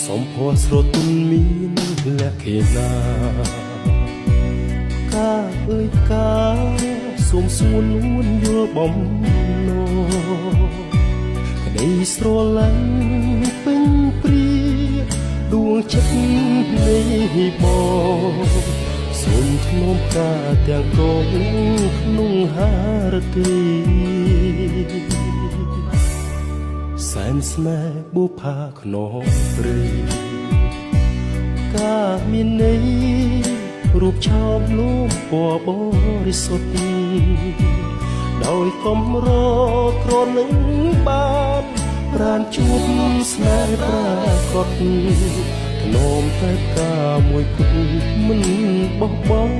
សំភ័រស្រទន់មានលក្ខណៈកាអើយកាសូមសួននួនយល់បំណងក្តីស្រឡាញ់ពេញព្រាដួងចិត្តនៃបងសូមធ្នមកាទាំងកងក្នុងហារត្រីសែនស្នេហ៍បុប្ផាខ្នងព្រៃកាមានន័យរូបឆោមលោមពណ៌បរិសុទ្ធដោយកំរក្រនឹងបានប្រានជួបស្នេហ៍ប្រាកដធ្នមតែផ្កាមួយគត់មិនបោះបង់